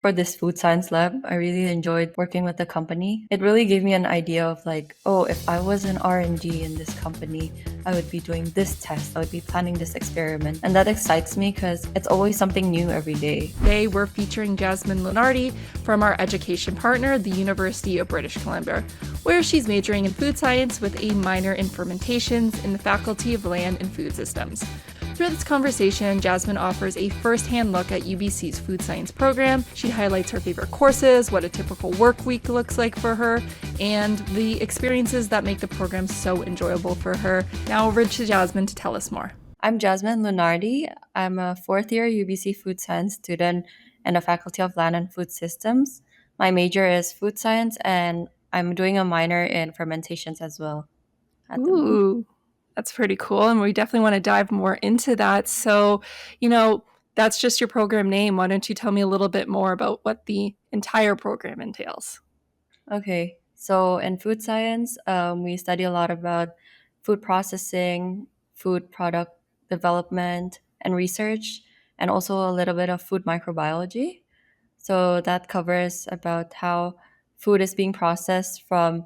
For this food science lab, I really enjoyed working with the company. It really gave me an idea of like, oh, if I was an R&D in this company, I would be doing this test, I would be planning this experiment. And that excites me because it's always something new every day. Today, we're featuring Jasmine Lunardi from our education partner, the University of British Columbia, where she's majoring in food science with a minor in fermentations in the Faculty of Land and Food Systems. Through this conversation, Jasmine offers a first-hand look at UBC's food science program. She highlights her favorite courses, what a typical work week looks like for her, and the experiences that make the program so enjoyable for her. Now over to Jasmine to tell us more. I'm Jasmine Lunardi. I'm a fourth-year UBC Food Science student in the Faculty of Land and Food Systems. My major is food science, and I'm doing a minor in fermentations as well at the moment. Ooh, that's pretty cool. And we definitely want to dive more into that. So, that's just your program name. Why don't you tell me a little bit more about what the entire program entails? Okay, so in food science, we study a lot about food processing, food product development, and research, and also a little bit of food microbiology. So that covers about how food is being processed from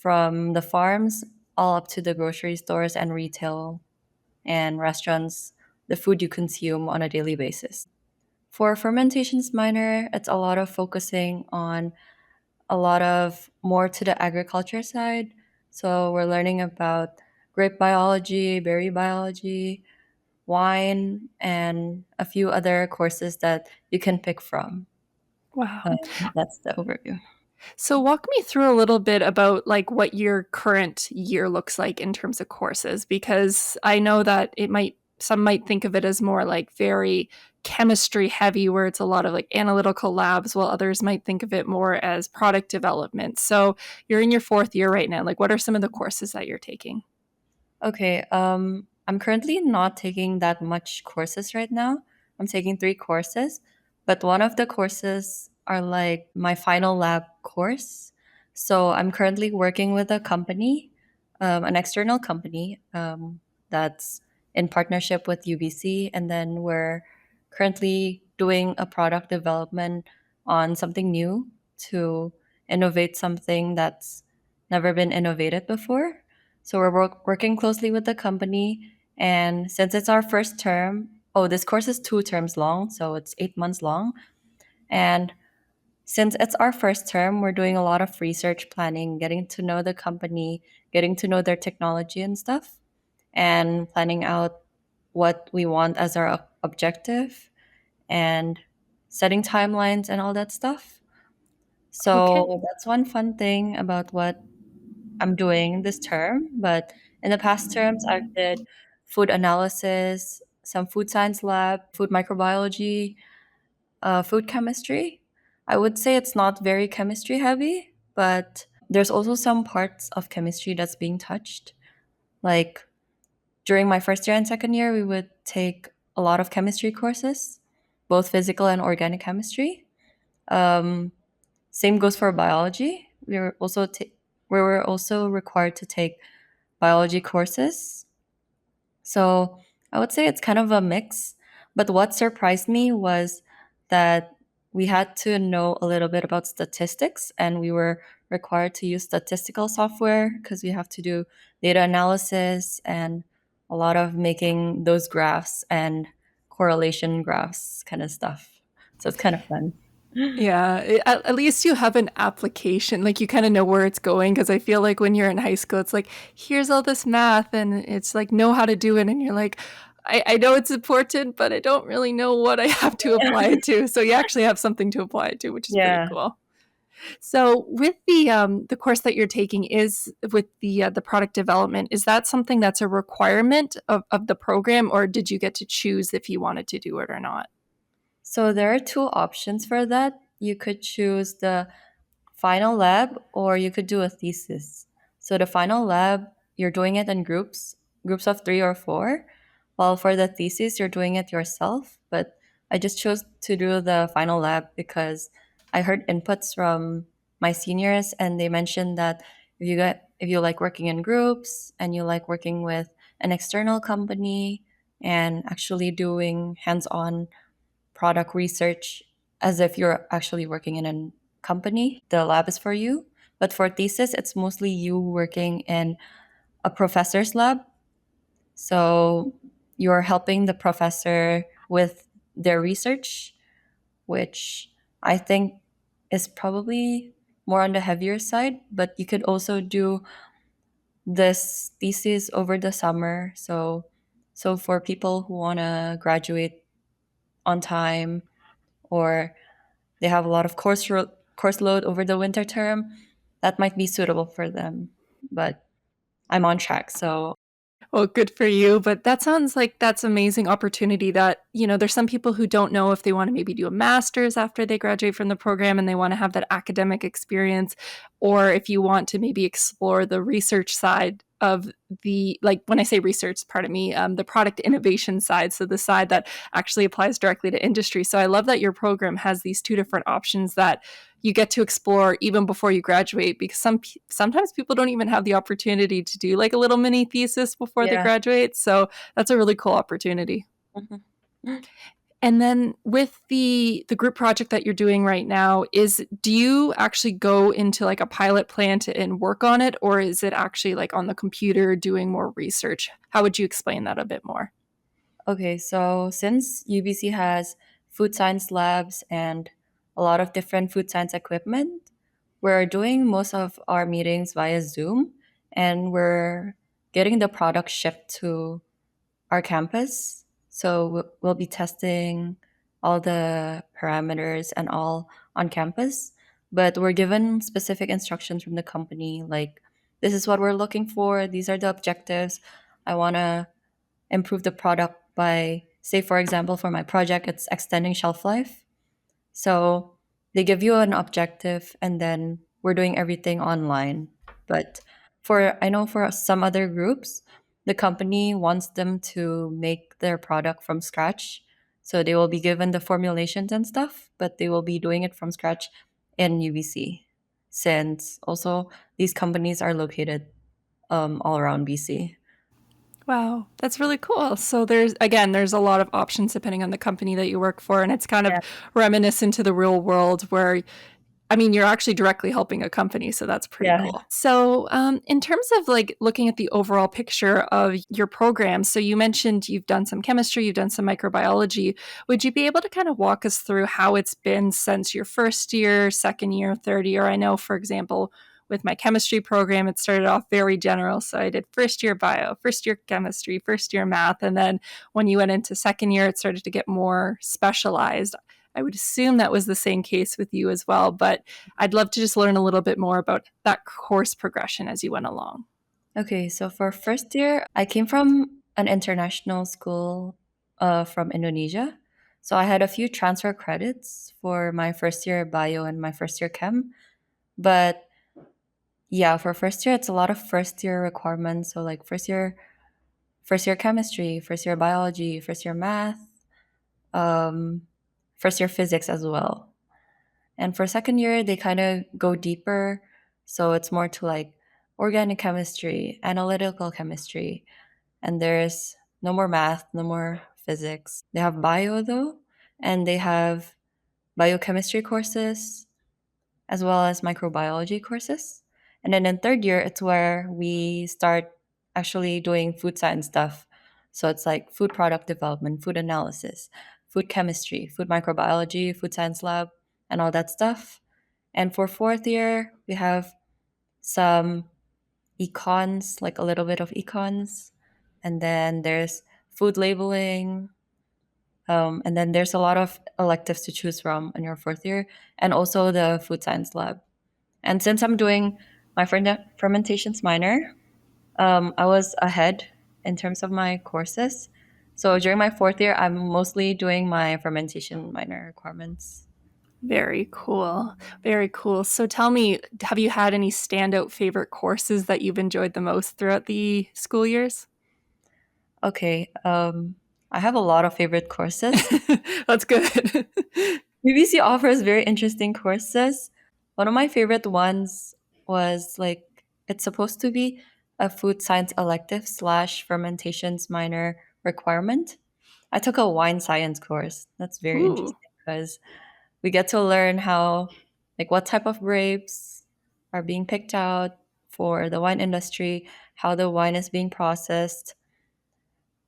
the farms all up to the grocery stores and retail and restaurants, the food you consume on a daily basis. For fermentations minor, it's a lot of focusing on a lot of more to the agriculture side. So we're learning about grape biology, berry biology, wine, and a few other courses that you can pick from. Wow. Um, that's the overview. So walk me through a little bit about like what your current year looks like in terms of courses, because I know that some might think of it as more like very chemistry heavy, where it's a lot of like analytical labs, while others might think of it more as product development. So you're in your fourth year right now. Like, what are some of the courses that you're taking? Okay, I'm currently not taking that much courses right now. I'm taking three courses, but one of the courses are like my final lab course. So I'm currently working with a company, an external company that's in partnership with UBC, and then we're currently doing a product development on something new to innovate something that's never been innovated before. So we're working closely with the company. And since it's our first term, oh, this course is 2 terms long, so it's 8 months long. And since it's our first term, we're doing a lot of research planning, getting to know the company, getting to know their technology and stuff, and planning out what we want as our objective and setting timelines and all that stuff. Okay. So that's one fun thing about what I'm doing this term, but in the past terms, I did food analysis, some food science lab, food microbiology, food chemistry. I would say it's not very chemistry heavy, but there's also some parts of chemistry that's being touched. Like during my first year and second year, we would take a lot of chemistry courses, both physical and organic chemistry. Um, Same goes for biology. We were also required to take biology courses. So I would say it's kind of a mix. But what surprised me was that we had to know a little bit about statistics, and we were required to use statistical software because we have to do data analysis and a lot of making those graphs and correlation graphs kind of stuff. So it's kind of fun. Yeah, at least you have an application. Like you kind of know where it's going. Because I feel like when you're in high school, it's like, here's all this math, and it's like, know how to do it. And you're like, I know it's important, but I don't really know what I have to apply it to. So you actually have something to apply it to, which is pretty Yeah. cool. So with the course that you're taking is with the product development, is that something that's a requirement of the program, or did you get to choose if you wanted to do it or not? So there are two options for that. You could choose the final lab or you could do a thesis. So the final lab, you're doing it in groups of 3 or 4, while for the thesis, you're doing it yourself. But I just chose to do the final lab because I heard inputs from my seniors and they mentioned that if you like working in groups and you like working with an external company and actually doing hands-on product research, as if you're actually working in a company. The lab is for you. But for thesis, it's mostly you working in a professor's lab. So you're helping the professor with their research, which I think is probably more on the heavier side. But you could also do this thesis over the summer. So for people who want to graduate on time, or they have a lot of course load over the winter term, that might be suitable for them. But I'm on track. So Well, good for you. But that sounds like that's amazing opportunity that, there's some people who don't know if they want to maybe do a master's after they graduate from the program and they want to have that academic experience, or if you want to maybe explore the research side of the, like when I say research, pardon me, the product innovation side. So the side that actually applies directly to industry. So I love that your program has these two different options that you get to explore even before you graduate, because sometimes people don't even have the opportunity to do like a little mini thesis before they yeah. graduate. So that's a really cool opportunity. Mhm. And then with the group project that you're doing right now, is do you actually go into like a pilot plant and work on it, or is it actually like on the computer doing more research? How would you explain that a bit more? Okay, so since UBC has food science labs and a lot of different food science equipment, we're doing most of our meetings via Zoom, and we're getting the product shipped to our campus. So we'll be testing all the parameters and all on campus. But we're given specific instructions from the company, like this is what we're looking for, these are the objectives. I want to improve the product by, say, for example, for my project, it's extending shelf life. So they give you an objective, and then we're doing everything online. But I know for some other groups, the company wants them to make their product from scratch. So they will be given the formulations and stuff, but they will be doing it from scratch in UBC, since also these companies are located all around BC. Wow, that's really cool. So there's a lot of options depending on the company that you work for, and it's kind of Yeah. reminiscent to the real world where, I mean, you're actually directly helping a company, so that's pretty Yeah. cool. So, in terms of like looking at the overall picture of your program, so you mentioned you've done some chemistry, you've done some microbiology. Would you be able to kind of walk us through how it's been since your first year, second year, third year? I know, for example, with my chemistry program, it started off very general. So I did first year bio, first year chemistry, first year math. And then when you went into second year, it started to get more specialized. I would assume that was the same case with you as well, but I'd love to just learn a little bit more about that course progression as you went along. Okay, so for first year, I came from an international school from Indonesia. So I had a few transfer credits for my first year bio and my first year chem. But yeah, for first year, it's a lot of first year requirements. So like first year chemistry, first year biology, first year math, um, first year physics as well. And for second year, they kind of go deeper. So it's more to like organic chemistry, analytical chemistry, and there's no more math, no more physics. They have bio though, and they have biochemistry courses as well as microbiology courses. And then in third year, it's where we start actually doing food science stuff. So it's like food product development, food analysis, food chemistry, food microbiology, food science lab, and all that stuff. And for fourth year, we have some econs, like a little bit of econs. And then there's food labeling. And then there's a lot of electives to choose from in your fourth year, and also the food science lab. And since I'm doing my fermentations minor, I was ahead in terms of my courses. So during my fourth year, I'm mostly doing my fermentation minor requirements. Very cool. Very cool. So tell me, have you had any standout favorite courses that you've enjoyed the most throughout the school years? Okay, I have a lot of favorite courses. That's good. UBC offers very interesting courses. One of my favorite ones was like it's supposed to be a food science elective slash fermentations minor requirement. I took a wine science course. That's very Ooh. interesting because we get to learn how, like, what type of grapes are being picked out for the wine industry, how the wine is being processed,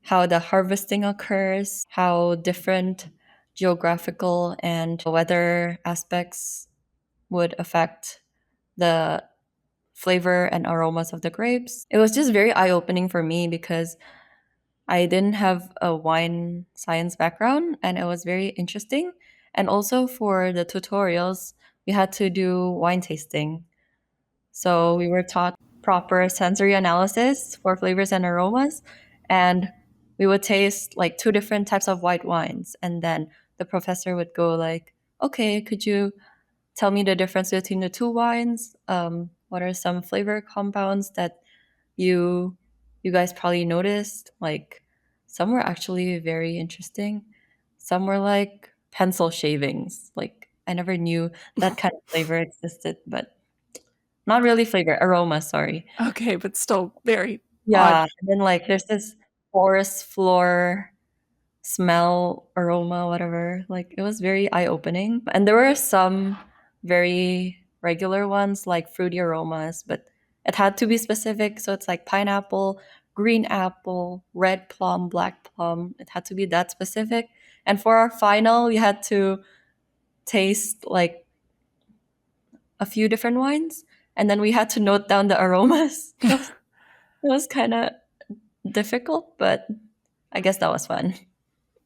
how the harvesting occurs, how different geographical and weather aspects would affect the flavor and aromas of the grapes. It was just very eye opening for me because I didn't have a wine science background, and it was very interesting. And also for the tutorials, we had to do wine tasting. So we were taught proper sensory analysis for flavors and aromas, and we would taste like two different types of white wines, and then the professor would go like, "Okay, could you tell me the difference between the two wines? What are some flavor compounds that you you guys probably noticed? Like some were actually very interesting. Some were like pencil shavings. Like I never knew that kind of flavor existed, but not really flavor, aroma, sorry. Okay, but still very odd. Yeah, and then like there's this forest floor smell, aroma, whatever. Like it was very eye-opening. And there were some very regular ones like fruity aromas, but it had to be specific. So it's like pineapple, green apple, red plum, black plum. It had to be that specific. And for our final, we had to taste like a few different wines, and then we had to note down the aromas. It was kind of difficult, but I guess that was fun.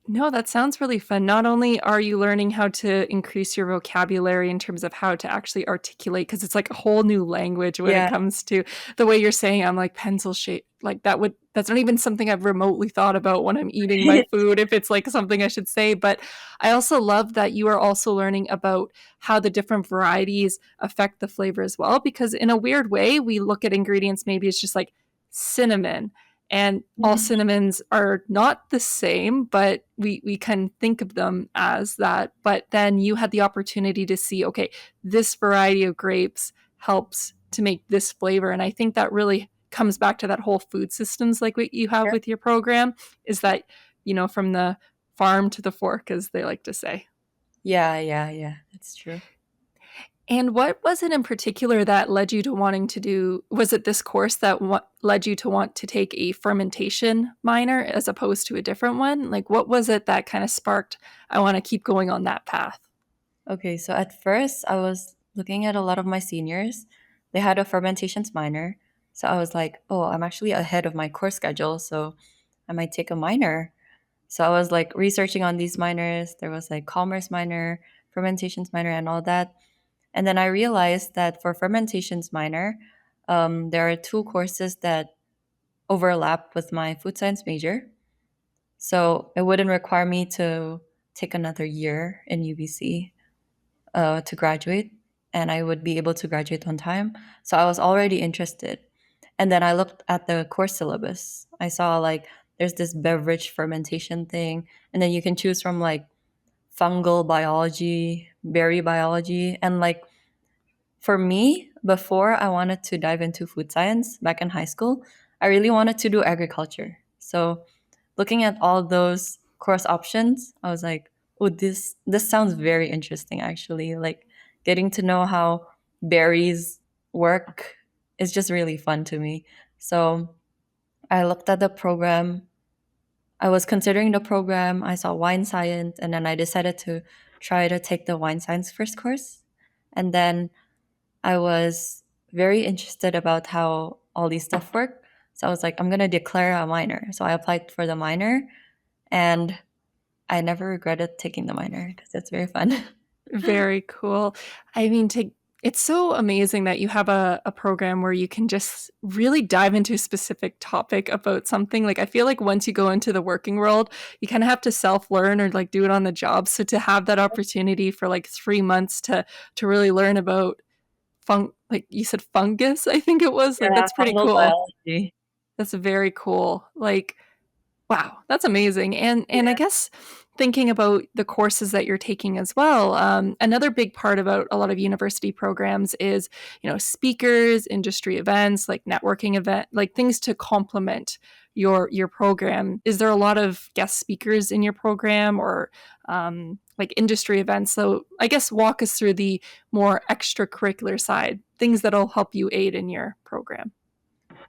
No, that sounds really fun. Not only are you learning how to increase your vocabulary in terms of how to actually articulate, because it's like a whole new language when it Yeah. comes to the way you're saying, I'm like pencil shape. Like that's not even something I've remotely thought about when I'm eating my food, if it's like something I should say. But I also love that you are also learning about how the different varieties affect the flavor as well, because in a weird way, we look at ingredients, maybe it's just like cinnamon, and all Mhm. cinnamons are not the same, but we can think of them as that. But then you had the opportunity to see, okay, this variety of grapes helps to make this flavor. And I think that really comes back to that whole food systems, like what you have Sure. with your program, is that, from the farm to the fork, as they like to say. Yeah, yeah, yeah. That's true. And what was it in particular that led you to wanting to do? Was it this course that led you to want to take a fermentation minor as opposed to a different one? Like, what was it that kind of sparked, I want to keep going on that path? Okay, so at first I was looking at a lot of my seniors. They had a fermentations minor. So I was like, oh, I'm actually ahead of my course schedule, so I might take a minor. So I was like researching on these minors. There was like commerce minor, fermentations minor, and all that. And then I realized that for fermentations minor, there are two courses that overlap with my food science major. So it wouldn't require me to take another year in UBC to graduate, and I would be able to graduate on time. So I was already interested. And then I looked at the course syllabus. I saw like there's this beverage fermentation thing, and then you can choose from like fungal biology, berry biology, and like for me, before I wanted to dive into food science back in high school, I really wanted to do agriculture. So, looking at all those course options, I was like, "Oh, this sounds very interesting actually. Like getting to know how berries work is just really fun to me." So, I looked at the program. I was considering the program. I saw wine science, and then I decided to try to take the wine science first course. And then I was very interested about how all these stuff work. So I was like, I'm gonna declare a minor. So I applied for the minor, and I never regretted taking the minor because it's very fun. Very cool. I mean, it's so amazing that you have a program where you can just really dive into a specific topic about something. Like, I feel like once you go into the working world, you kind of have to self-learn or like do it on the job. So to have that opportunity for like 3 months to really learn about like you said, fungus, I think it was, like, Yeah, that's pretty fungal cool. biology. That's very cool. Like, wow, that's amazing. And I Yeah. guess thinking about the courses that you're taking as well, another big part about a lot of university programs is, speakers, industry events, like networking event, like things to complement your program. Is there a lot of guest speakers in your program, or like industry events? So I guess walk us through the more extracurricular side, things that'll help you aid in your program.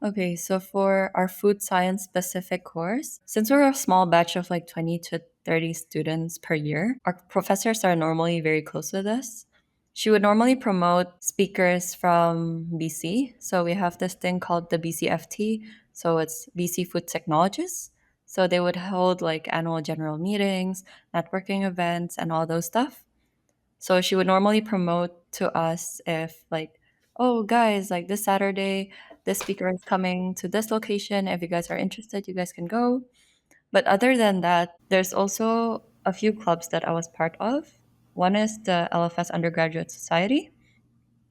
Okay, so for our food science specific course, since we're a small batch of like 20 to 30 students per year, our professors are normally very close with us. She would normally promote speakers from BC. So we have this thing called the BCFT. So it's BC Food Technologists. So they would hold like annual general meetings, networking events, and all those stuff. So she would normally promote to us if like, oh guys, like this Saturday, this speaker is coming to this location. If you guys are interested, you guys can go. But other than that, there's also a few clubs that I was part of. One is the LFS Undergraduate Society,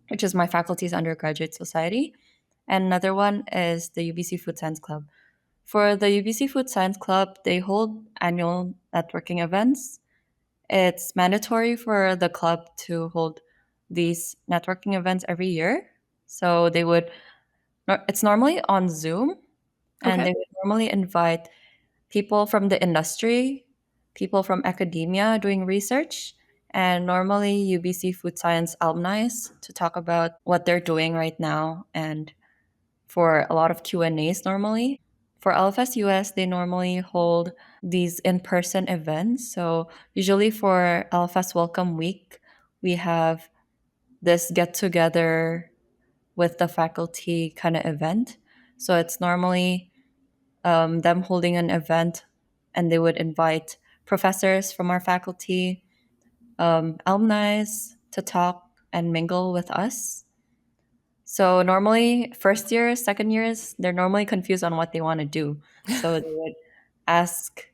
which is my faculty's undergraduate society. And another one is the UBC Food Science Club. For the UBC Food Science Club, they hold annual networking events. It's mandatory for the club to hold these networking events every year. So it's normally on Zoom, and Okay. they would normally invite people from the industry, people from academia doing research, and normally UBC Food Science alumni to talk about what they're doing right now, and for a lot of Q&As normally. For LFS US, they normally hold these in-person events. So usually for LFS Welcome Week, we have this get together with the faculty kind of event. So it's normally them holding an event, and they would invite professors from our faculty, alumni to talk and mingle with us. So normally, first years, second years, they're normally confused on what they want to do. So they would ask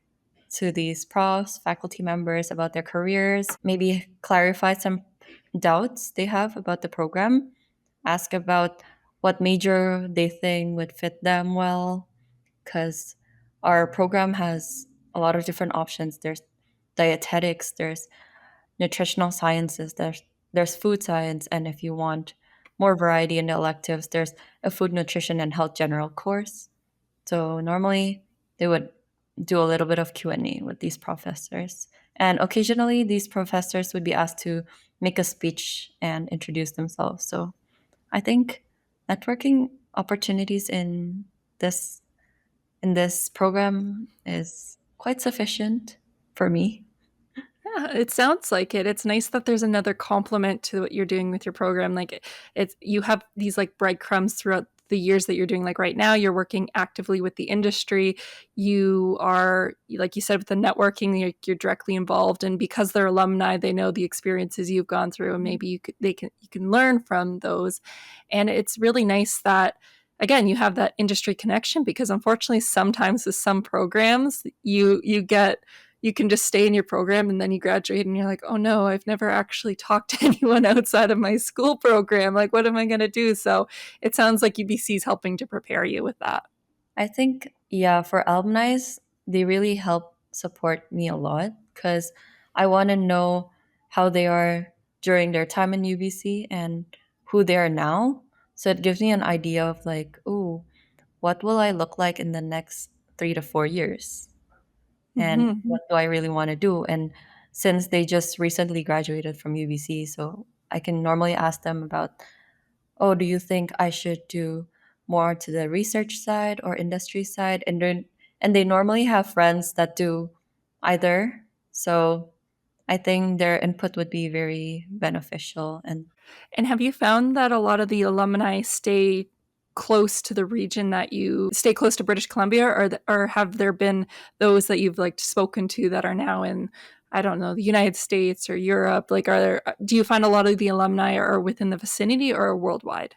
to these profs, faculty members about their careers, maybe clarify some doubts they have about the program, ask about what major they think would fit them well, because our program has a lot of different options. There's dietetics, there's nutritional sciences, there's food science, and if you want more variety in the electives, there's a food nutrition and health general course. So normally they would do a little bit of Q&A with these professors. And occasionally these professors would be asked to make a speech and introduce themselves. So I think networking opportunities this in this program is quite sufficient for me. Yeah, it sounds like it. It's nice that there's another complement to what you're doing with your program. Like it's you have these like breadcrumbs throughout the years that you're doing. Like right now, you're working actively with the industry. You are, like you said, with the networking, you're directly involved, and because they're alumni, they know the experiences you've gone through, and maybe you can learn from those. And it's really nice that again you have that industry connection, because unfortunately sometimes with some programs you can just stay in your program and then you graduate and you're like, oh no, I've never actually talked to anyone outside of my school program. Like, what am I going to do? So it sounds like UBC is helping to prepare you with that. I think, yeah, for alumni, they really help support me a lot because I want to know how they are during their time in UBC and who they are now. So it gives me an idea of like, oh, what will I look like in the next 3 to 4 years? And Mm-hmm. what do I really want to do? And since they just recently graduated from UBC, so I can normally ask them about, oh, do you think I should do more to the research side or industry side? And they normally have friends that do either. So I think their input would be very beneficial. And And have you found that a lot of the alumni stay close to the region, that you stay close to British Columbia, or have there been those that you've like spoken to that are now in, I don't know, the United States or Europe? Like, do you find a lot of the alumni are within the vicinity or worldwide?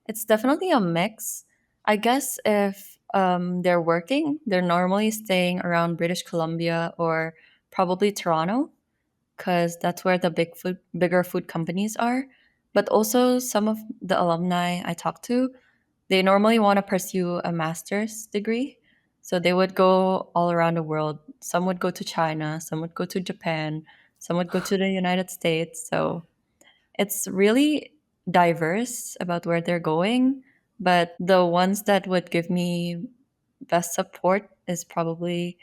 it's definitely a mix. I guess if they're working, they're normally staying around British Columbia or probably Toronto because that's where the bigger food companies are. But also, some of the alumni I talk to, they normally want to pursue a master's degree. So they would go all around the world. Some would go to China, some would go to Japan, some would go to the United States. So it's really diverse about where they're going. But the ones that would give me best support is probably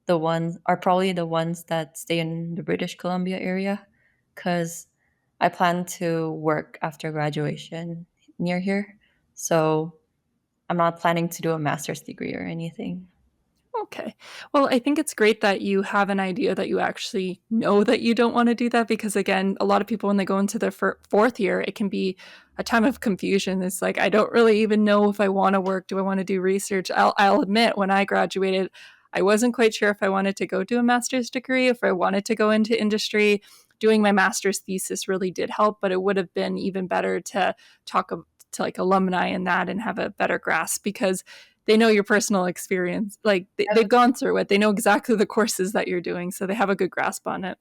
the ones that stay in the British Columbia area, because I plan to work after graduation near here. So I'm not planning to do a master's degree or anything. Okay. Well, I think it's great that you have an idea that you actually know that you don't want to do that because, again, a lot of people, when they go into their fourth year, it can be a time of confusion. It's like, I don't really even know if I want to work. Do I want to do research? I'll admit, when I graduated, I wasn't quite sure if I wanted to go do a master's degree, if I wanted to go into industry. Doing my master's thesis really did help, but it would have been even better to talk to like alumni and that and have a better grasp because they know your personal experience. Like they've gone through it. They know exactly the courses that you're doing, so they have a good grasp on it.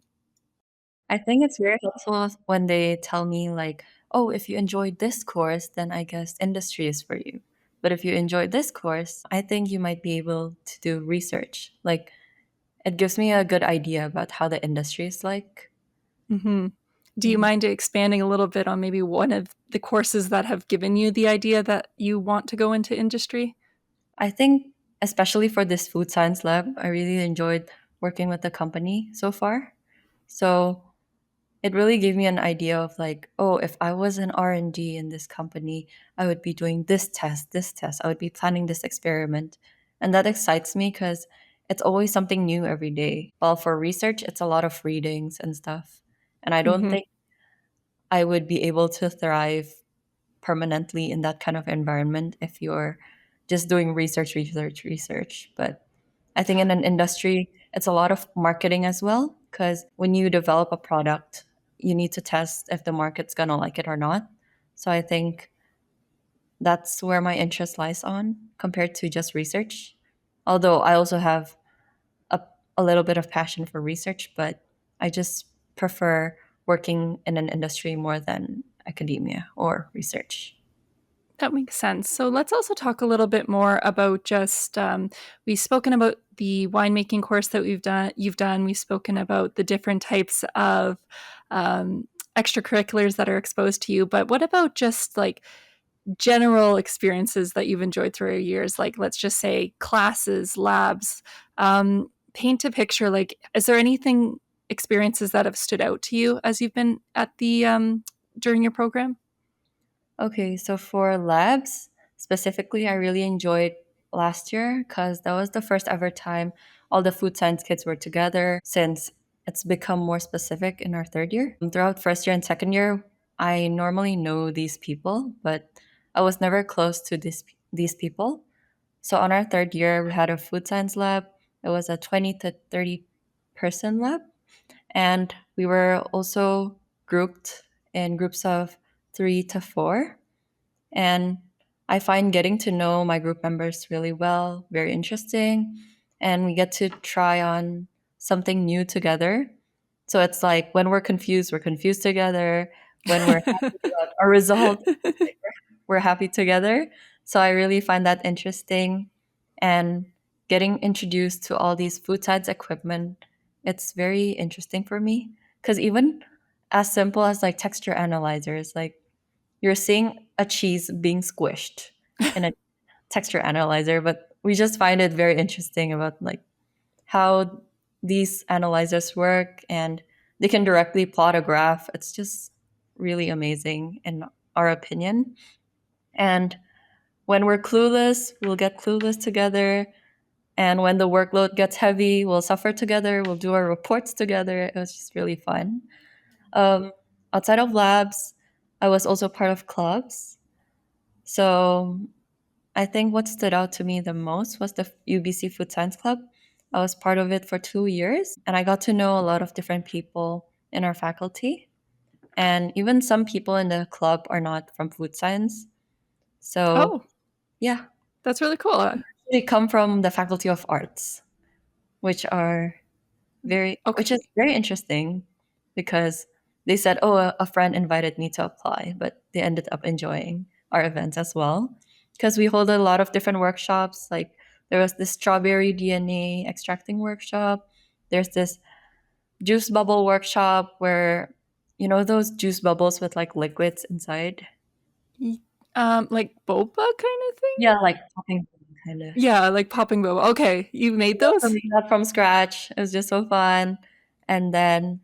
I think it's very helpful when they tell me, like, oh, if you enjoyed this course, then I guess industry is for you. But if you enjoyed this course, I think you might be able to do research. Like, it gives me a good idea about how the industry is like. Hmm. Do you Mhm. mind expanding a little bit on maybe one of the courses that have given you the idea that you want to go into industry? I think, especially for this food science lab, I really enjoyed working with the company so far. So it really gave me an idea of, like, oh, if I was an R&D in this company, I would be doing this test, I would be planning this experiment. And that excites me because it's always something new every day. While for research, it's a lot of readings and stuff. And I don't Hmm. think I would be able to thrive permanently in that kind of environment if you're just doing research, research, research. But I think in an industry, it's a lot of marketing as well, because when you develop a product, you need to test if the market's gonna like it or not. So I think that's where my interest lies on compared to just research. Although I also have a, a little bit of passion for research, but I just prefer working in an industry more than academia or research. That makes sense. So let's also talk a little bit more about just we've spoken about the winemaking course that we've done. You've done. We've spoken about the different types of um, extracurriculars that are exposed to you. But what about just like general experiences that you've enjoyed through your years? Like let's just say classes, labs. Paint a picture. Like, is there anything experiences that have stood out to you as you've been at the during your program? Okay, so for labs specifically, I really enjoyed last year because that was the first ever time all the food science kids were together, since it's become more specific in our third year. Throughout first year and second year, I normally know these people, but I was never close to these people. So on our third year, we had a food science lab. It was a 20 to 30 person lab, and we were also grouped in groups of 3 to 4. And I find getting to know my group members really well very interesting. And we get to try on something new together. So it's like when we're confused together. When we're happy about our result, like, we're happy together. So I really find that interesting. And getting introduced to all these food science equipment, it's very interesting for me. Because even as simple as like texture analyzers, like you're seeing a cheese being squished in a texture analyzer, but we just find it very interesting about, like, how these analyzers work, and they can directly plot a graph. It's just really amazing in our opinion. And when we're clueless, we'll get clueless together. And when the workload gets heavy, we'll suffer together. We'll do our reports together. It was just really fun. Um, Outside of labs, I was also part of clubs. So I think what stood out to me the most was the UBC Food Science Club. I was part of it for 2 years, and I got to know a lot of different people in our faculty. And even some people in the club are not from food science. So, Oh, yeah, that's really cool. they come from the Faculty of Arts, which are which is Okay. very interesting, because they said, "Oh, a friend invited me to apply," but they ended up enjoying our events as well, because we hold a lot of different workshops. Like, there was this strawberry DNA extracting workshop. There's this juice bubble workshop where, those juice bubbles with like liquids inside. Like boba kind of thing? Yeah, like talking. kind of. Yeah, like popping boba. Okay, you made So those? we got from scratch. It was just so fun. And then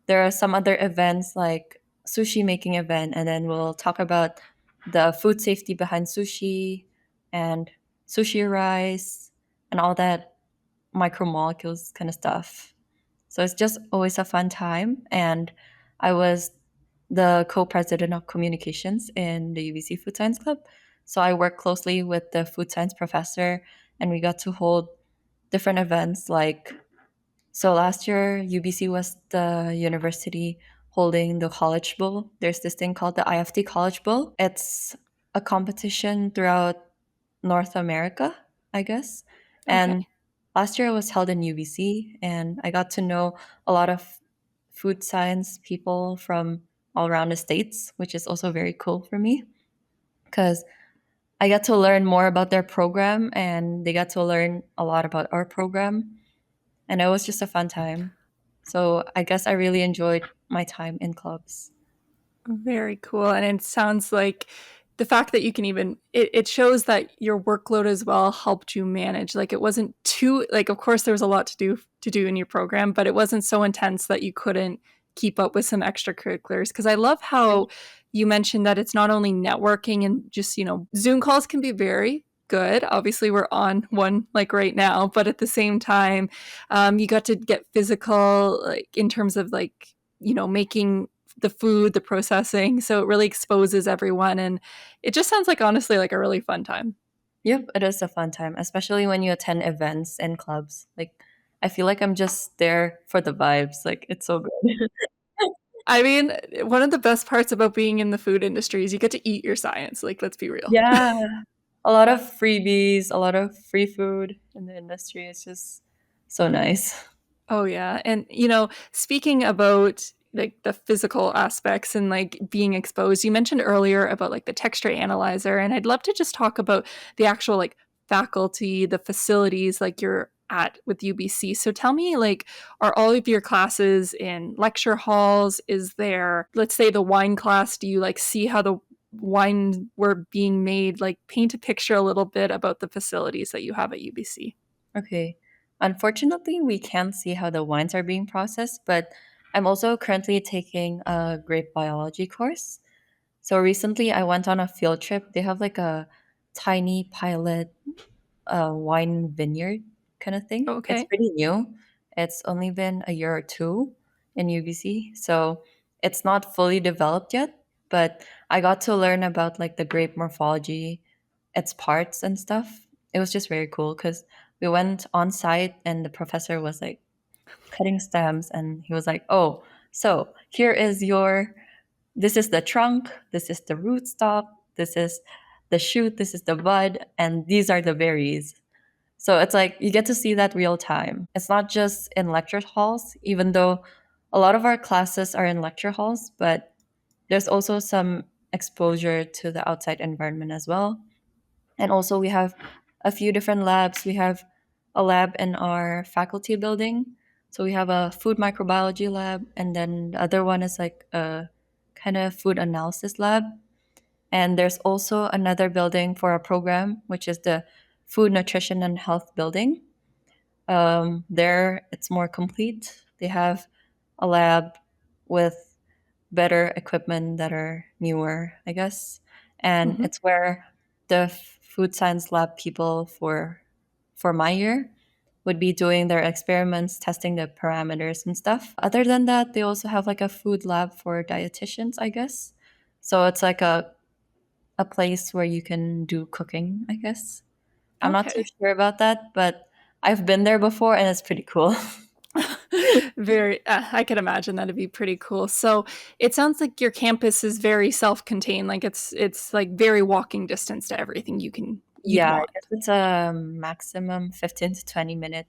there are some other events like sushi making event, and then we'll talk about the food safety behind sushi and sushi rice and all that micromolecules kind of stuff. So it's just always a fun time. And I was the co-president of communications in the UBC Food Science Club. So I work closely with the food science professor, and we got to hold different events like, so last year UBC was the university holding the College Bowl. There's this thing called the IFT College Bowl. It's a competition throughout North America, I guess. Okay. And last year it was held in UBC, and I got to know a lot of food science people from all around the states, which is also very cool for me because I got to learn more about their program and they got to learn a lot about our program. And it was just a fun time. So I guess I really enjoyed my time in clubs. Very cool. And it sounds like the fact that you can even it shows that your workload as well helped you manage. Like it wasn't too like of course there was a lot to do in your program, but it wasn't so intense that you couldn't keep up with some extracurriculars. Because I love how you mentioned that it's not only networking and just, Zoom calls can be very good. Obviously, we're on one like right now, but at the same time, you got to get physical, like in terms of like, making the food, the processing. So it really exposes everyone. And it just sounds like, honestly, like a really fun time. Yep, it is a fun time, especially when you attend events and clubs. Like, I feel like I'm just there for the vibes. Like, it's so good. I mean, one of the best parts about being in the food industry is you get to eat your science. Like, let's be real. Yeah, a lot of freebies, a lot of free food in the industry. It's just so nice. Oh yeah. And speaking about like the physical aspects and like being exposed, you mentioned earlier about like the texture analyzer, and I'd love to just talk about the actual like faculty, the facilities like you're at with UBC. So tell me, like, are all of your classes in lecture halls? Is there, let's say, the wine class, do you like see how the wine were being made? Like paint a picture a little bit about the facilities that you have at UBC. Okay. Unfortunately, we can't see how the wines are being processed, but I'm also currently taking a grape biology course. So recently I went on a field trip. They have like a tiny pilot wine vineyard kind of thing. It's Okay. pretty new. It's only been a year or two in UBC. So it's not fully developed yet, but I got to learn about like the grape morphology, its parts and stuff. It was just very cool because we went on site and the professor was like cutting stems and he was like, "Oh, so here is your this is the trunk, this is the rootstock, this is the shoot, this is the bud, and these are the berries." So it's like you get to see that real time. It's not just in lecture halls, even though a lot of our classes are in lecture halls, but there's also some exposure to the outside environment as well. And also, we have a few different labs. We have a lab in our faculty building. So we have a food microbiology lab, and then the other one is like a kind of food analysis lab. And there's also another building for our program, which is the food nutrition and health building. There, it's more complete. They have a lab with better equipment that are newer, I guess. And Mhm. it's where the food science lab people for my year would be doing their experiments, testing the parameters and stuff. Other than that, they also have like a food lab for dietitians, I guess. So it's like a place where you can do cooking, I guess. I'm not too Okay. sure about that, but I've been there before and it's pretty cool. Very, I can imagine that'd be pretty cool. So it sounds like your campus is very self-contained. Like it's like very walking distance to everything you'd Yeah, I want. guess it's a maximum 15 to 20-minute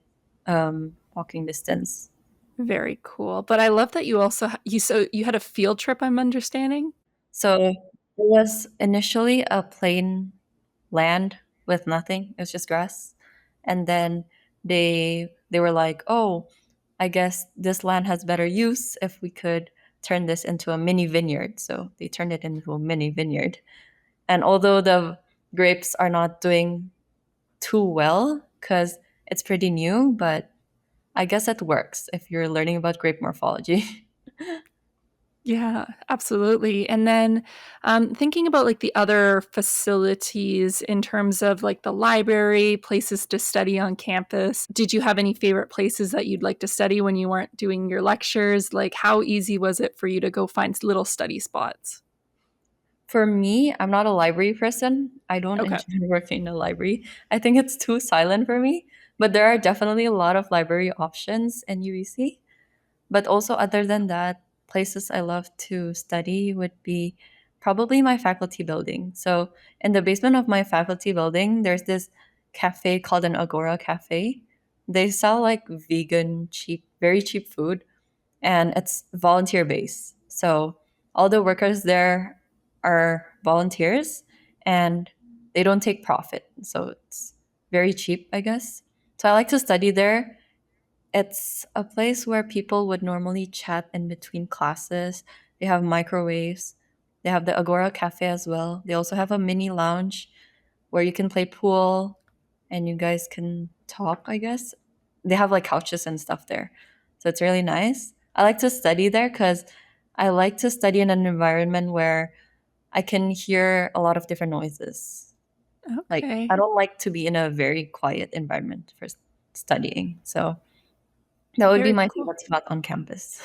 walking distance. Very cool. But I love that you also you had a field trip. I'm understanding. So it was initially a plain land with nothing. It was just grass. And then they were like, "Oh, I guess this land has better use if we could turn this into a mini vineyard." So they turned it into a mini vineyard. And although the grapes are not doing too well because it's pretty new, but I guess it works if you're learning about grape morphology. Yeah, absolutely. And then thinking about like the other facilities in terms of like the library, places to study on campus, did you have any favorite places that you'd like to study when you weren't doing your lectures? Like, how easy was it for you to go find little study spots? For me, I'm not a library person. I don't Okay. enjoy working in a library. I think it's too silent for me. But there are definitely a lot of library options in UBC. But also, other than that, places I love to study would be probably my faculty building. So, in the basement of my faculty building, there's this cafe called an Agora Cafe. They sell like vegan, cheap, very cheap food, and it's volunteer based. So, all the workers there are volunteers and they don't take profit. So, it's very cheap, I guess. So, I like to study there. It's a place where people would normally chat in between classes. They have microwaves. They have the Agora Cafe as well. They also have a mini lounge where you can play pool and you guys can talk, I guess. They have like couches and stuff there. So it's really nice. I like to study there because I like to study in an environment where I can hear a lot of different noises. Like, I Okay. don't like to be in a very quiet environment for studying. So that would be Very my cool. favorite spot on campus.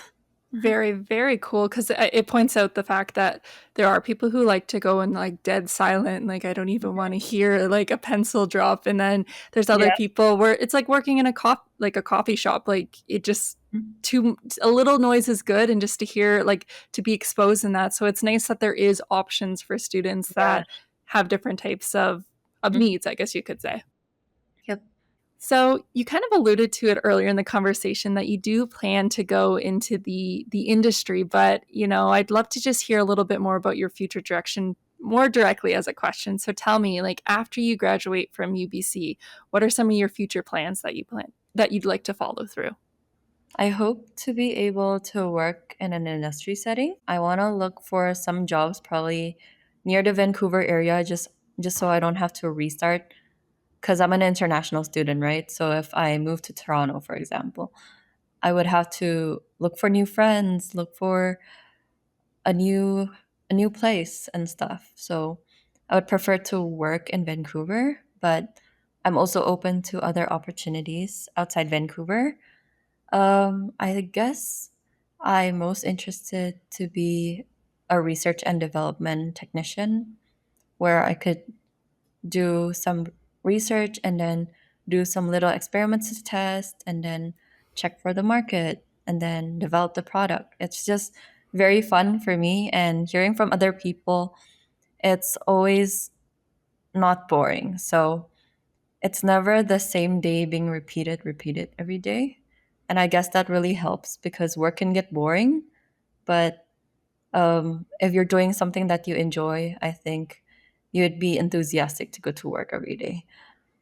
Very, very cool because it points out the fact that there are people who like to go in like dead silent, like I don't even want to hear like a pencil drop, and then there's other Yeah. people where it's like working in a coffee shop, like it just Mhm. too a little noise is good, and just to hear like to be exposed in that. So it's nice that there is options for students Yeah. that have different types of Mhm. needs, I guess you could say. Yep. So you kind of alluded to it earlier in the conversation that you do plan to go into the industry, but I'd love to just hear a little bit more about your future direction more directly as a question. So tell me, like after you graduate from UBC, what are some of your future plans that you'd like to follow through? I hope to be able to work in an industry setting. I want to look for some jobs probably near the Vancouver area just so I don't have to restart because I'm an international student, right? So if I move to Toronto, for example, I would have to look for new friends, look for a new a new place and stuff. So I would prefer to work in Vancouver, but I'm also open to other opportunities outside Vancouver. I guess I'm most interested to be a research and development technician where I could do some research and then do some little experiments to test and then check for the market and then develop the product. It's just very fun for me and hearing from other people, it's always not boring. So it's never the same day being repeated every day. And I guess that really helps because work can get boring. But if you're doing something that you enjoy, I think you'd be enthusiastic to go to work every day.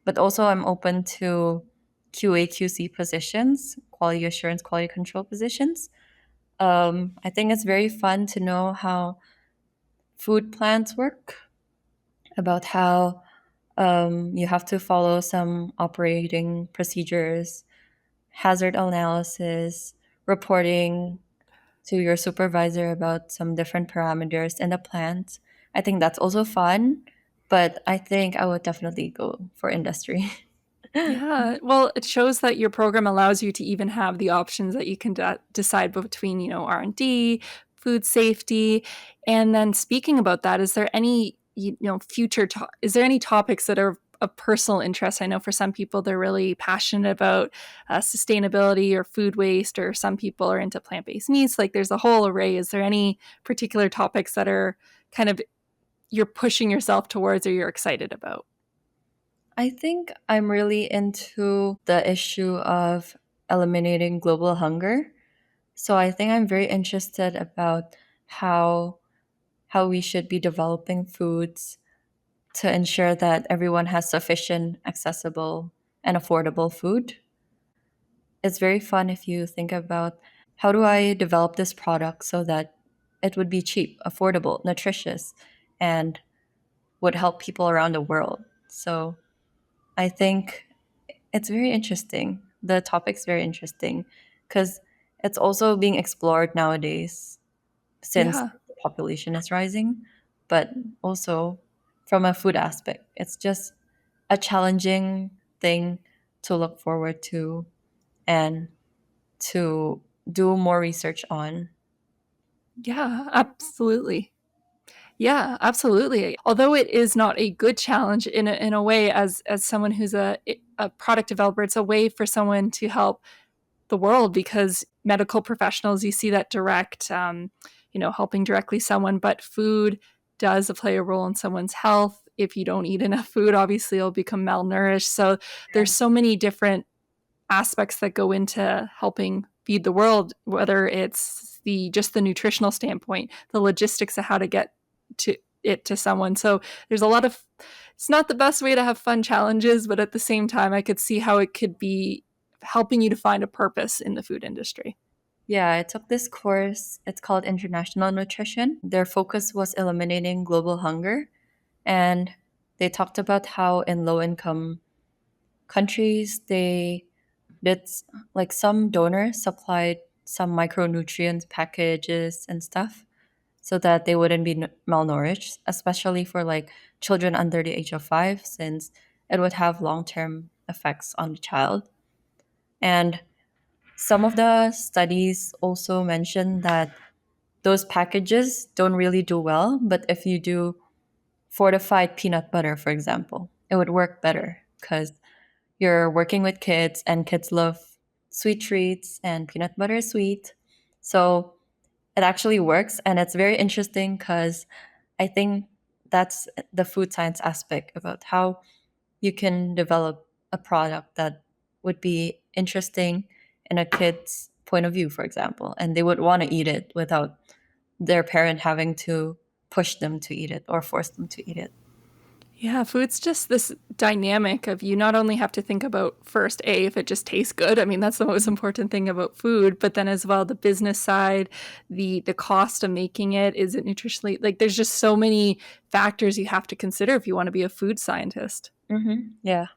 But also, I'm open to QA, QC positions, quality assurance, quality control positions. I think it's very fun to know how food plants work, about how you have to follow some operating procedures, hazard analysis, reporting to your supervisor about some different parameters in the plant. I think that's also fun, but I think I would definitely go for industry. Yeah, well, it shows that your program allows you to even have the options that you can decide between, R&D, food safety, and then speaking about that, is there any, is there any topics that are of personal interest? I know for some people they're really passionate about sustainability or food waste, or some people are into plant-based meats. Like there's a whole array. Is there any particular topics that are kind of you're pushing yourself towards or you're excited about? I think I'm really into the issue of eliminating global hunger. So I think I'm very interested about how how we should be developing foods to ensure that everyone has sufficient, accessible, and affordable food. It's very fun if you think about how do I develop this product so that it would be cheap, affordable, nutritious, and would help people around the world. So I think it's very interesting. The topic's very interesting because it's also being explored nowadays since Yeah. the population is rising, but also from a food aspect. It's just a challenging thing to look forward to and to do more research on. Yeah, absolutely. Yeah, absolutely. Although it is not a good challenge in a way, as someone who's a product developer, it's a way for someone to help the world, because medical professionals, you see that direct, helping directly someone, but food does play a role in someone's health. If you don't eat enough food, obviously you'll become malnourished. So there's so many different aspects that go into helping feed the world, whether it's the nutritional standpoint, the logistics of how to get to it to someone. So there's a lot of, it's not the best way to have fun challenges, but at the same time I could see how it could be helping you to find a purpose in the food industry. Yeah, I took this course. It's called International Nutrition. Their focus was eliminating global hunger. And they talked about how in low income countries, they did like some donors supplied some micronutrients packages and stuff so that they wouldn't be malnourished, especially for like children under the age of 5, since it would have long term effects on the child. And some of the studies also mention that those packages don't really do well, but if you do fortified peanut butter, for example, it would work better because you're working with kids and kids love sweet treats and peanut butter is sweet. So it actually works and it's very interesting because I think that's the food science aspect about how you can develop a product that would be interesting in a kid's point of view, for example, and they would want to eat it without their parent having to push them to eat it or force them to eat it. Yeah, food's just this dynamic of, you not only have to think about first, A, if it just tastes good. I mean, that's the most important thing about food, but then as well the business side, the cost of making it, is it nutritionally, like there's just so many factors you have to consider if you want to be a food scientist. Yeah.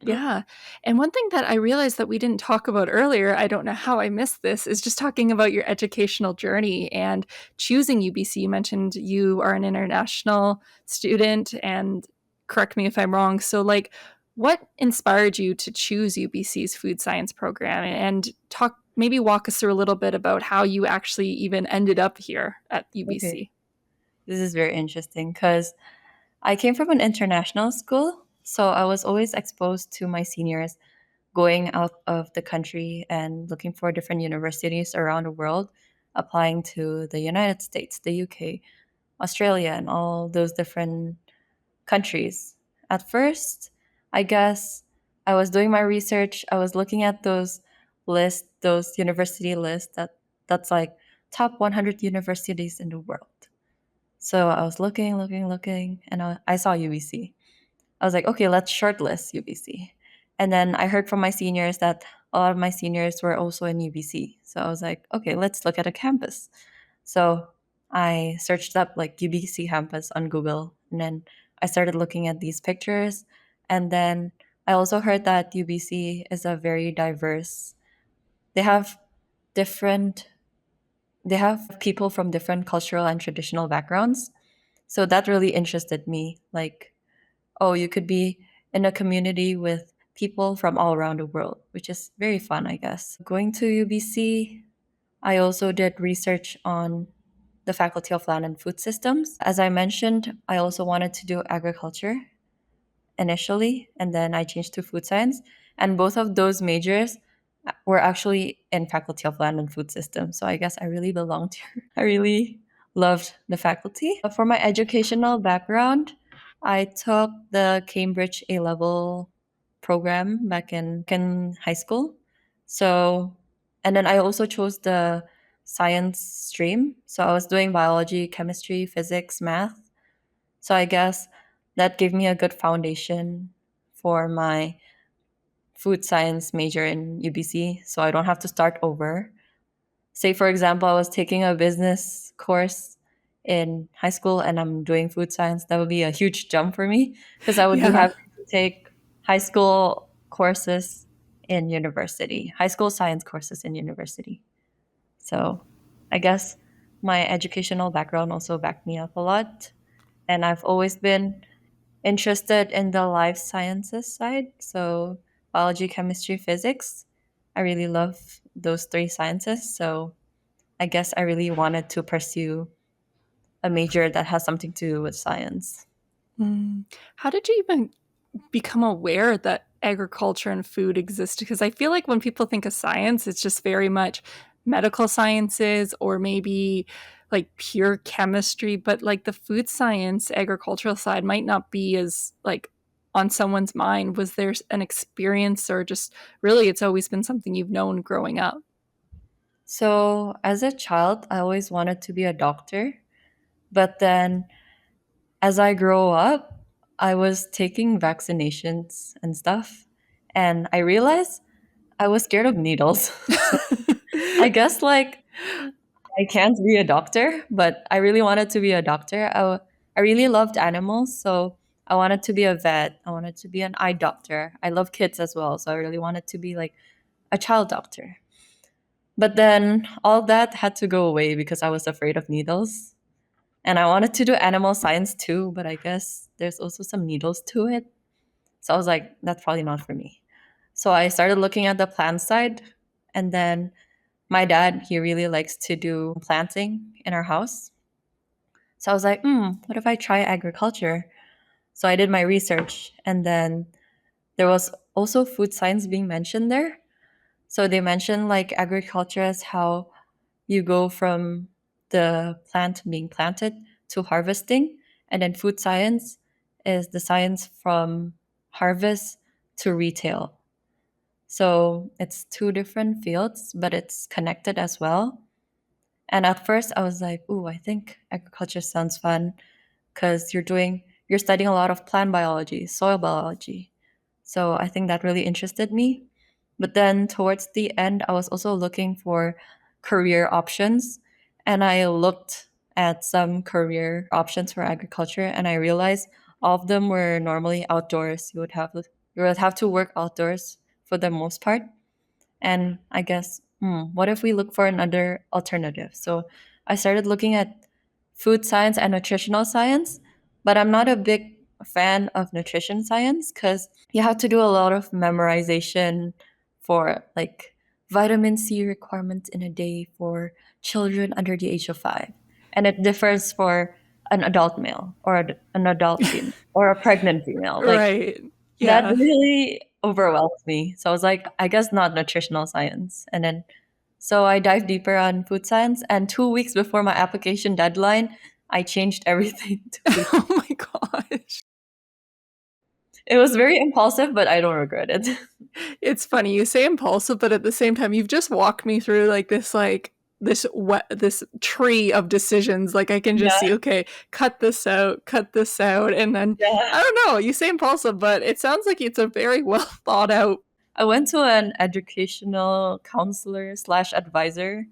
Yeah. And one thing that I realized that we didn't talk about earlier, I don't know how I missed this, is just talking about your educational journey and choosing UBC. You mentioned you are an international student, and correct me if I'm wrong. So, like, what inspired you to choose UBC's food science program? And maybe walk us through a little bit about how you actually even ended up here at Okay. UBC. This is very interesting because I came from an international school. So I was always exposed to my seniors going out of the country and looking for different universities around the world, applying to the United States, the UK, Australia, and all those different countries. At first, I guess I was doing my research. I was looking at those lists, those university lists that's like top 100 universities in the world. So I was looking, and I saw UBC. I was like, okay, let's shortlist UBC. And then I heard from my seniors that a lot of my seniors were also in UBC. So I was like, okay, let's look at a campus. So I searched up like UBC campus on Google, and then I started looking at these pictures. And then I also heard that UBC is a very diverse. They have different they have people from different cultural and traditional backgrounds. So that really interested me. Like, oh, you could be in a community with people from all around the world, which is very fun, I guess. Going to UBC, I also did research on the Faculty of Land and Food Systems. As I mentioned, I also wanted to do agriculture initially, and then I changed to food science. And both of those majors were actually in Faculty of Land and Food Systems. So I guess I really belonged here. I really loved the faculty. For my educational background, I took the Cambridge A level program back in high school. So, and then I also chose the science stream. So I was doing biology, chemistry, physics, math. So I guess that gave me a good foundation for my food science major in UBC. So I don't have to start over. Say, for example, I was taking a business course in high school and I'm doing food science. That would be a huge jump for me because I would be Yeah. having to take high school courses in university, high school science courses in university. So I guess my educational background also backed me up a lot. And I've always been interested in the life sciences side. So biology, chemistry, physics. I really love those three sciences. So I guess I really wanted to pursue a major that has something to do with science. Mm. How did you even become aware that agriculture and food exist? Because I feel like when people think of science, it's just very much medical sciences or maybe like pure chemistry, but like the food science agricultural side might not be as like on someone's mind. Was there an experience or just really it's always been something you've known growing up? So as a child, I always wanted to be a doctor. But then as I grow up, I was taking vaccinations and stuff. And I realized I was scared of needles. So I guess like I can't be a doctor, but I really wanted to be a doctor. I really loved animals, so I wanted to be a vet. I wanted to be an eye doctor. I love kids as well, so I really wanted to be like a child doctor. But then all that had to go away because I was afraid of needles. And I wanted to do animal science too, but I guess there's also some needles to it. So I was like, that's probably not for me. So I started looking at the plant side, and then my dad, he really likes to do planting in our house. So I was like, what if I try agriculture? So I did my research, and then there was also food science being mentioned there. So they mentioned like agriculture as how you go from the plant being planted to harvesting, and then food science is the science from harvest to retail. So it's two different fields, but it's connected as well. And at first, I was like, "Ooh, I think agriculture sounds fun because you're studying a lot of plant biology, soil biology." So I think that really interested me. But then towards the end, I was also looking for career options, and I looked at some career options for agriculture, and I realized all of them were normally outdoors. You would have to work outdoors for the most part. And I guess, what if we look for another alternative? So I started looking at food science and nutritional science, but I'm not a big fan of nutrition science because you have to do a lot of memorization for like vitamin C requirements in a day for children under the age of 5. And it differs for an adult male or an adult female or a pregnant female. Like Right. that Yeah. really overwhelmed me. So I was like, I guess not nutritional science. And then so I dived deeper on food science, and 2 weeks before my application deadline, I changed everything to food. Oh my gosh. It was very impulsive, but I don't regret it. It's funny you say impulsive, but at the same time, you've just walked me through this tree of decisions. Like I can just Yeah, see, okay, cut this out, and then yeah. I don't know. You say impulsive, but it sounds like it's a very well thought out. I went to an educational counselor slash advisor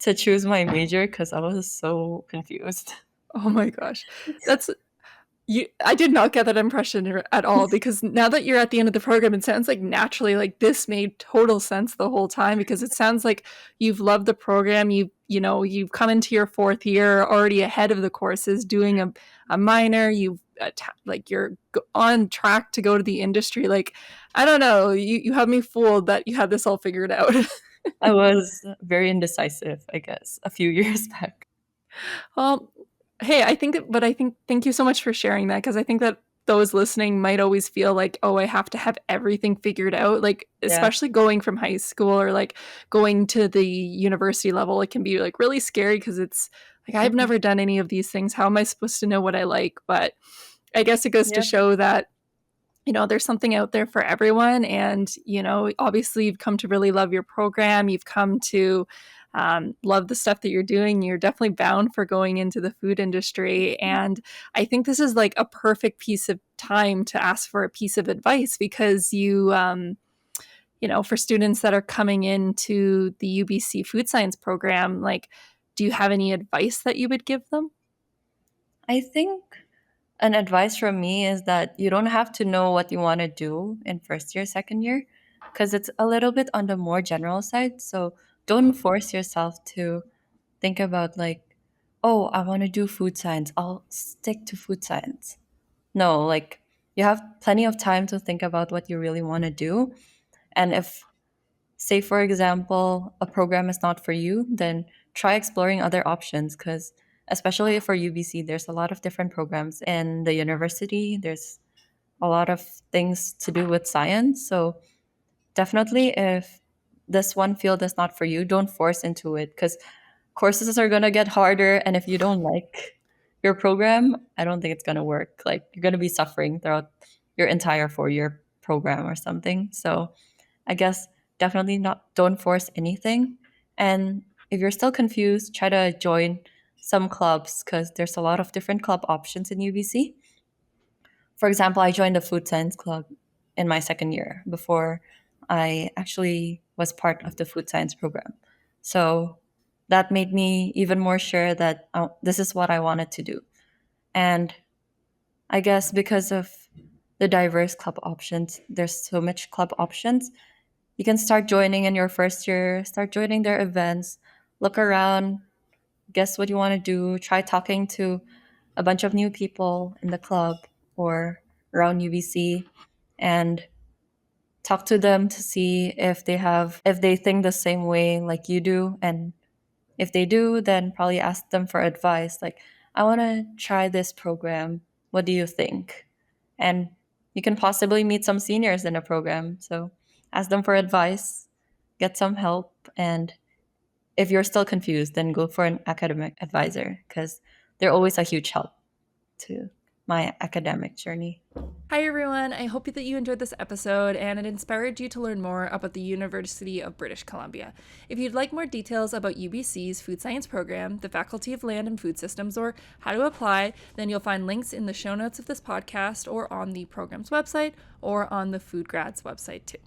to choose my major because I was so confused. Oh my gosh, that's you. I did not get that impression at all because now that you're at the end of the program, it sounds like naturally like this made total sense the whole time because it sounds like you've loved the program. You've come into your fourth year already ahead of the courses, doing a minor. Like you're on track to go to the industry. Like I don't know, you have me fooled that you had this all figured out. I was very indecisive, I guess, a few years back. Well, hey, I think thank you so much for sharing that because I think that those listening might always feel like, oh, I have to have everything figured out. Like, Yeah. especially going from high school or like going to the university level, it can be like really scary because it's like, I've Mhm. never done any of these things. How am I supposed to know what I like? But I guess it goes to Yeah. show that there's something out there for everyone. And, obviously you've come to really love your program. You've come to love the stuff that you're doing. You're definitely bound for going into the food industry. And I think this is like a perfect piece of time to ask for a piece of advice because for students that are coming into the UBC Food Science program, like, do you have any advice that you would give them? I think An advice from me is that you don't have to know what you want to do in first year, second year, because it's a little bit on the more general side. So don't force yourself to think about, like, oh, I want to do food science. I'll stick to food science. No, like, you have plenty of time to think about what you really want to do. And if, say, for example, a program is not for you, then try exploring other options, because especially for UBC, there's a lot of different programs in the university. There's a lot of things to do with science. So definitely, if this one field is not for you, don't force into it, because courses are going to get harder. And if you don't like your program, I don't think it's going to work. Like, you're going to be suffering throughout your entire 4 year program or something. So I guess definitely not, don't force anything. And if you're still confused, try to join some clubs, because there's a lot of different club options in UBC. For example, I joined the Food Science Club in my second year before I actually was part of the food science program. So that made me even more sure that, oh, this is what I wanted to do. And I guess because of the diverse club options, there's so much club options. You can start joining in your first year, start joining their events, look around, guess what you want to do, try talking to a bunch of new people in the club or around UBC, and talk to them to see if they think the same way like you do. And if they do, then probably ask them for advice, like, I want to try this program, what do you think? And you can possibly meet some seniors in a program, so ask them for advice, get some help. And if you're still confused, then go for an academic advisor, because they're always a huge help to my academic journey. Hi everyone, I hope that you enjoyed this episode and it inspired you to learn more about the University of British Columbia. If you'd like more details about UBC's food science program, the Faculty of Land and Food Systems, or how to apply, then you'll find links in the show notes of this podcast or on the program's website or on the Food Grads website too.